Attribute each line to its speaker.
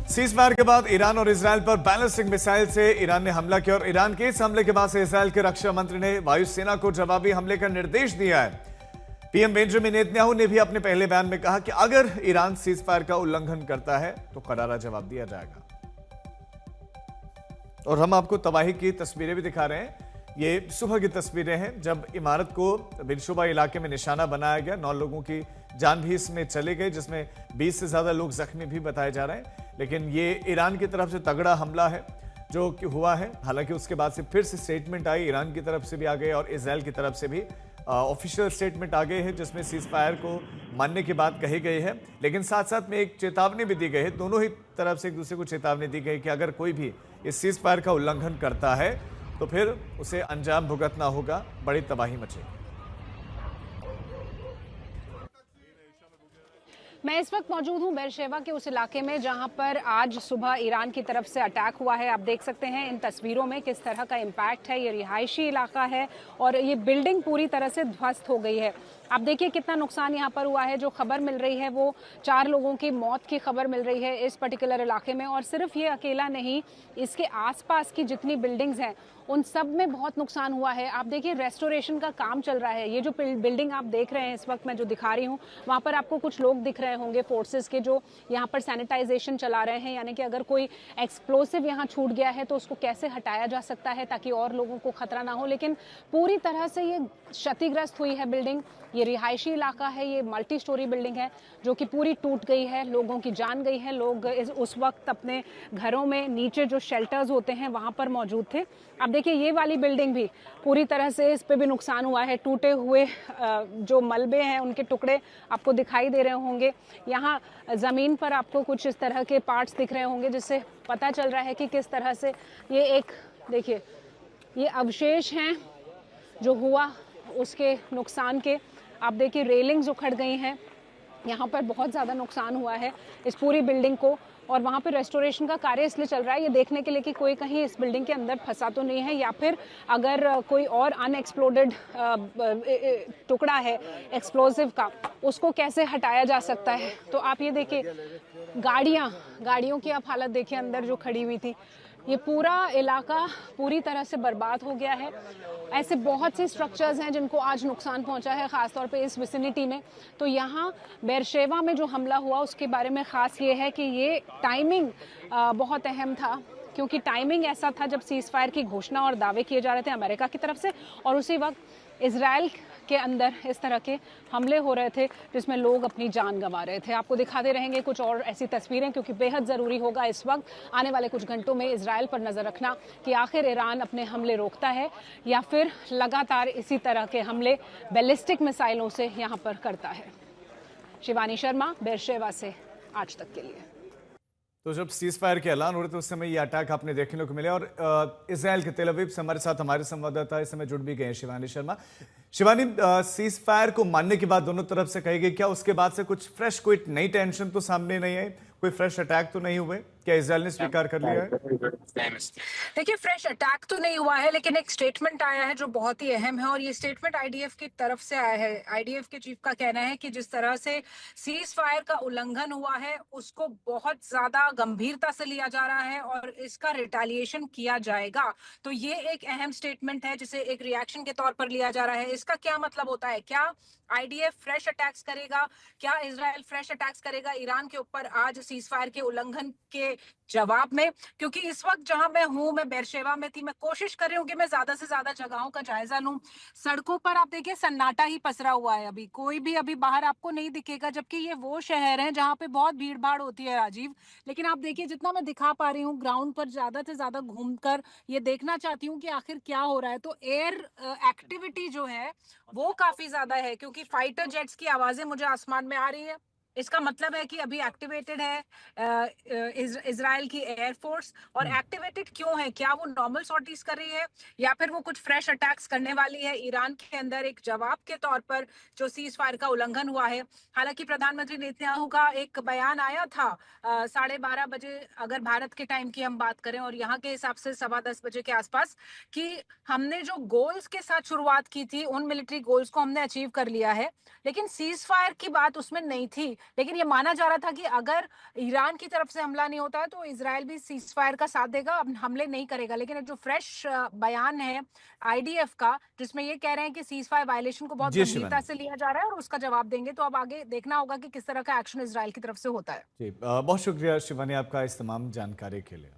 Speaker 1: Cease fire के बाद Iran और इजराइल पर बैलिस्टिक मिसाइल से ईरान ने हमला किया और ईरान के इस हमले के बाद से इजराइल के रक्षा मंत्री ने वायुसेना को जवाबी हमले का निर्देश दिया है। पीएम बेंजामिन नेतन्याहू ने भी अपने पहले बयान में कहा कि अगर ईरान सीज फायर का उल्लंघन करता है तो करारा जवाब दिया जाएगा। और हम आपको तबाही की तस्वीरें भी दिखा रहे हैं। ये सुबह की तस्वीरें हैं जब इमारत को बिरशुबा इलाके में निशाना बनाया गया। 9 लोगों की जान भी इसमें चले गए, जिसमें 20 से ज्यादा लोग जख्मी भी बताए जा रहे हैं। लेकिन ये ईरान की तरफ से तगड़ा हमला है जो कि हुआ है। हालांकि उसके बाद से फिर से स्टेटमेंट आई, ईरान की तरफ से भी आ गए और इजराइल की तरफ से भी ऑफिशियल स्टेटमेंट आ गए हैं, जिसमें सीज फायर को मानने की बात कही गई है। लेकिन साथ साथ में एक चेतावनी भी दी गई है। दोनों ही तरफ से एक दूसरे को चेतावनी दी गई कि अगर कोई भी इस सीज फायर का उल्लंघन करता है तो फिर उसे अंजाम भुगतना होगा, बड़ी तबाही मचेगी।
Speaker 2: मैं इस वक्त मौजूद हूं बेरशेवा के उस इलाके में जहां पर आज सुबह ईरान की तरफ से अटैक हुआ है। आप देख सकते हैं इन तस्वीरों में किस तरह का इम्पैक्ट है। ये रिहायशी इलाका है और ये बिल्डिंग पूरी तरह से ध्वस्त हो गई है। आप देखिए कितना नुकसान यहाँ पर हुआ है। जो खबर मिल रही है वो 4 लोगों की मौत की खबर मिल रही है इस पर्टिकुलर इलाके में। और सिर्फ ये अकेला नहीं, इसके आसपास की जितनी बिल्डिंग्स हैं उन सब में बहुत नुकसान हुआ है। आप देखिए रेस्टोरेशन का काम चल रहा है। ये जो बिल्डिंग आप देख रहे हैं इस वक्त मैं जो दिखा रही हूँ, वहाँ पर आपको कुछ लोग दिख रहे होंगे फोर्सेस के, जो यहाँ पर सैनिटाइजेशन चला रहे हैं। यानी कि अगर कोई एक्सप्लोसिव यहाँ छूट गया है तो उसको कैसे हटाया जा सकता है ताकि और लोगों को खतरा ना हो। लेकिन पूरी तरह से ये क्षतिग्रस्त हुई है बिल्डिंग। ये रिहायशी इलाका है, ये मल्टी स्टोरी बिल्डिंग है जो कि पूरी टूट गई है, लोगों की जान गई है। लोग उस वक्त अपने घरों में नीचे जो शेल्टर्स होते हैं वहाँ पर मौजूद थे। अब देखिए ये वाली बिल्डिंग भी पूरी तरह से, इस पे भी नुकसान हुआ है। टूटे हुए जो मलबे हैं उनके टुकड़े आपको दिखाई दे रहे होंगे। यहाँ ज़मीन पर आपको कुछ इस तरह के पार्ट्स दिख रहे होंगे जिससे पता चल रहा है कि किस तरह से ये एक, देखिए ये अवशेष हैं जो हुआ उसके नुकसान के। आप देखिए रेलिंग्स उखड़ गई हैं। यहाँ पर बहुत ज़्यादा नुकसान हुआ है इस पूरी बिल्डिंग को। और वहाँ पे रेस्टोरेशन का कार्य इसलिए चल रहा है ये देखने के लिए कि कोई कहीं इस बिल्डिंग के अंदर फंसा तो नहीं है, या फिर अगर कोई और अनएक्सप्लोडेड टुकड़ा है एक्सप्लोसिव का, उसको कैसे हटाया जा सकता है। तो आप ये देखिए गाड़ियों की आप हालत देखिए अंदर जो खड़ी हुई थी। ये पूरा इलाका पूरी तरह से बर्बाद हो गया है। ऐसे बहुत से स्ट्रक्चर्स हैं जिनको आज नुकसान पहुंचा है, ख़ासतौर पे इस विसिनिटी में। तो यहाँ बेरशेवा में जो हमला हुआ उसके बारे में ख़ास ये है कि ये टाइमिंग बहुत अहम था, क्योंकि टाइमिंग ऐसा था जब सीज़ फायर की घोषणा और दावे किए जा रहे थे अमेरिका की तरफ से, और उसी वक्त इजराइल के अंदर इस तरह के हमले हो रहे थे जिसमें लोग अपनी जान गंवा रहे थे। आपको दिखाते रहेंगे कुछ और ऐसी तस्वीरें, क्योंकि बेहद ज़रूरी होगा इस वक्त आने वाले कुछ घंटों में इजराइल पर नज़र रखना कि आखिर ईरान अपने हमले रोकता है या फिर लगातार इसी तरह के हमले बैलिस्टिक मिसाइलों से यहाँ पर करता है। शिवानी शर्मा, बेरशेवा से आज तक के लिए।
Speaker 1: तो जब सीज फायर के ऐलान हो रहे थे उस समय ये अटैक आपने देखने को मिले। और इजराइल के तेल अवीव से हमारे साथ हमारे संवाददाता इस समय जुड़ भी गए हैं, शिवानी शर्मा। शिवानी, सीज फायर को मानने की बात दोनों तरफ से कही गई, क्या उसके बाद से कुछ फ्रेश, कोई नई टेंशन तो सामने नहीं आई, कोई फ्रेश अटैक तो नहीं हुए? क्या इजराइल ने स्वीकार कर लिया है?
Speaker 2: देखिए फ्रेश अटैक तो नहीं हुआ है, लेकिन एक स्टेटमेंट आया है जो बहुत ही अहम है, और ये स्टेटमेंट आईडीएफ की तरफ से आया है। आईडीएफ के चीफ का कहना है कि जिस तरह से सीज फायर का उल्लंघन हुआ है उसको बहुत ज्यादा गंभीरता से लिया जा रहा है और इसका रिटेलिएशन किया जाएगा। तो ये एक अहम स्टेटमेंट है जिसे एक रिएक्शन के तौर पर लिया जा रहा है। इसका क्या मतलब होता है? क्या आईडीएफ फ्रेश अटैक्स करेगा? क्या इजराइल फ्रेश अटैक्स करेगा ईरान के ऊपर आज सीज फायर के उल्लंघन के जवाब में? क्योंकि इस वक्त जहां मैं हूं, मैं बेरशेवा में थी, मैं कोशिश कर रही हूँ कि मैं ज्यादा से ज्यादा जगहों का जायजा लूं। सड़कों पर आप देखिए सन्नाटा ही पसरा हुआ है, अभी कोई भी अभी बाहर आपको नहीं दिखेगा, जबकि ये वो शहर है जहां पे बहुत भीड़ भाड़ होती है राजीव। लेकिन आप देखिए जितना मैं दिखा पा रही हूँ ग्राउंड पर, ज्यादा से ज्यादा घूमकर ये देखना चाहती हूँ कि आखिर क्या हो रहा है। तो एयर एक्टिविटी जो है वो काफी ज्यादा है, क्योंकि फाइटर जेट्स की आवाजें मुझे आसमान में आ रही है। इसका मतलब है कि अभी एक्टिवेटेड है इजराइल की एयरफोर्स। और एक्टिवेटेड क्यों है? क्या वो नॉर्मल सॉर्टीज कर रही है या फिर वो कुछ फ्रेश अटैक्स करने वाली है ईरान के अंदर एक जवाब के तौर पर जो सीज फायर का उल्लंघन हुआ है? हालांकि प्रधानमंत्री नेतन्याहू का एक बयान आया था 12:30 बजे, अगर भारत के टाइम की हम बात करें और यहाँ के हिसाब से 10:15 बजे के आसपास, कि हमने जो गोल्स के साथ शुरुआत की थी उन मिलिट्री गोल्स को हमने अचीव कर लिया है। लेकिन सीज फायर की बात उसमें नहीं थी। लेकिन ये माना जा रहा था कि अगर ईरान की तरफ से हमला नहीं होता है तो इसराइल भी सीज फायर का साथ देगा, अब हमले नहीं करेगा। लेकिन जो फ्रेश बयान है आईडीएफ का, जिसमें ये कह रहे हैं कि सीज फायर वायलेशन को बहुत
Speaker 1: जी
Speaker 2: गंभीरता
Speaker 1: शिवानी
Speaker 2: से लिया जा रहा है और उसका जवाब देंगे। तो अब आगे देखना होगा कि किस तरह का एक्शन इसराइल की तरफ से होता है।
Speaker 1: जी बहुत शुक्रिया शिवानी आपका इस तमाम जानकारी के लिए।